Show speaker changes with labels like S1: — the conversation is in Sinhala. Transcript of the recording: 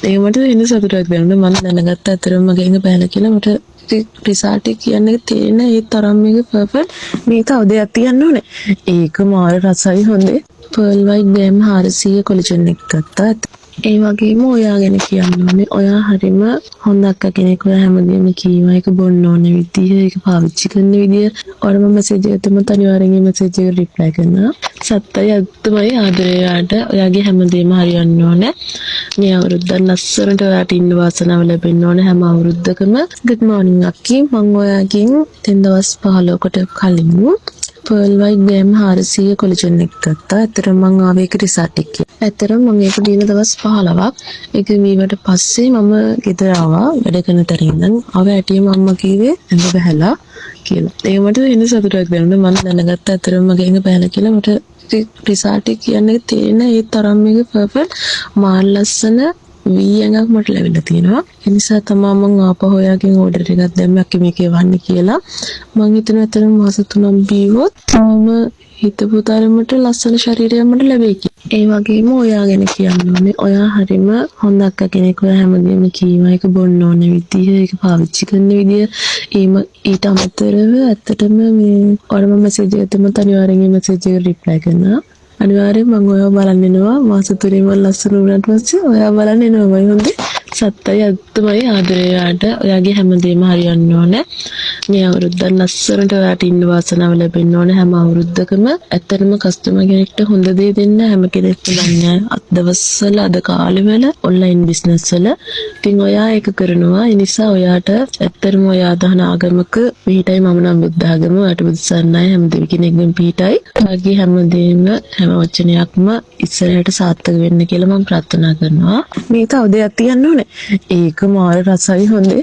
S1: ඒක මට වෙන සතුටක් දැනුණා. මම දැනගත්ත අතරම මගේ ඇඟ බැලලා කියලා මට රිසල්ට් එක කියන්නේ තේරෙන ඒ තරම් මේක පර්ෆෙක්ට්. මේ තව දෙයක් තියන්න ඕනේ. ඒක මාර රසයි හොඳේ. පර්ල් වයිට් ග්‍රෑම් 400 කොලජන් එක ගත්තා. ඒ වගේම ඔයා ගැන කියන්න ඕනේ. ඔයා හරිම හොඳ අක්කා කෙනෙක්. ඔයා හැමදේම කියනවා. ඒක බොන්න ඕන විදිහ, ඒක පාවිච්චි කරන විදිහ. ඔයාලම මෙසේජ් එකක් තුමත් අනිවාර්යෙන් මේ මෙසේජ් එකට රිප්ලයි කරනවා. සත්තයි අත්තමයි ආදරේට ඔයාගේ හැමදේම හරියන්න ඕනේ. මේ අවුරුද්ද ලස්සනට ඔයාට ඉන්න වාසනාව ලැබෙන්න ඕනේ හැම අවුරුද්දකම. good morning අක්කි. මම ඔයාගෙන් 2015කට කලින් පර්ල් වයිට් ග්‍රෑම් 400 කොලජන් එක ගත්තා. ඇත්තටම මම ආවේ ඒක රිසල්ට් එක. ඇත්තටම මම ඒක දීන දවස් 15ක්. ඒක වීමට පස්සේ මම ගෙදර ආවා වැඩ කරන තැනින් ඉඳන්. ආව ඇටියම අම්මා කිව්වේ ඇඟ බහැලා කියලා. ඒක මට වෙන සතුටක් දැනුණා. මම දැනගත්ත ඇත්තටම මගේ ඇඟ බහැලා කියලා මට රිසල්ට් එක කියන්නේ තේරෙන ඒ තරම් මේක පර්ෆෙක්ට් මාර ලස්සන වී ඇඟක් මට ලැබිලා තියෙනවා. ඒ නිසා තමයි මම ආපහු ඔයාගෙන් ඕඩර් එකක් දැම්මක් මේකේ වහන්න කියලා. මම හිතනවා ඇත්තටම මාස 3ක් බීවොත් මම හිතපු තරමට ලස්සන ශරීරයක් මට ලැබෙයි කියලා. ඒ වගේම ඔයා ගැන කියන්න ඕනේ. ඔයා හරිම හොඳ අක්කා කෙනෙක්. ඔයා හැමදේම කියනවා. ඒක බොන්න ඕන විදිහ, ඒක පාවිච්චි කරන විදිහ. ඊට අමතරව ඇත්තටම මේ ඔයාලම මෙසේජ් එකක් තුමත් අනිවාර්යෙන් මේ මෙසේජ් එකට රිප්ලයි කරනවා. අනිවාර්යෙන් මම ඔයාව බලන්න එනවා. මාස 3ම ලස්සන වුණාට පස්සේ ඔයාව බලන්න එනවාමයි හොඳේ. සත්තයි අත්තමයි ආදරේට ඔයාගේ හැමදේම හරියන්න ඕනේ. මේ අවුරුද්ද ලස්සනට ඔයාට ඉන්න වාසනාව ලැබෙන්න ඕනේ හැම අවුරුද්දකම. ඇත්තටම කස්ටමර් කෙනෙක්ට හොඳ දේ දෙන්න හැම කෙනෙක්ම දන්නේ අද දවස්වල අද කාලෙවල ඔන්ලයින් බිස්නස් වල. ඉතින් ඔයා ඒක කරනවා. ඒ නිසා ඔයාට ඇත්තටම ඔයා අදහන ආගමක පිටයි මම නම් බුද්ධ ආගම. ඔයාට බුදුසන්නයි හැම දෙවි කෙනෙක්ගෙන් පිටයි. ඔයාගේ හැමදේම හැම වචනයක්ම ඉස්සරහට සාර්ථක වෙන්න කියලා මම ප්‍රාර්ථනා කරනවා. මේ තව දෙයක් තියන්න ඕනේ. ඒක මාර රසයි හොඳේ.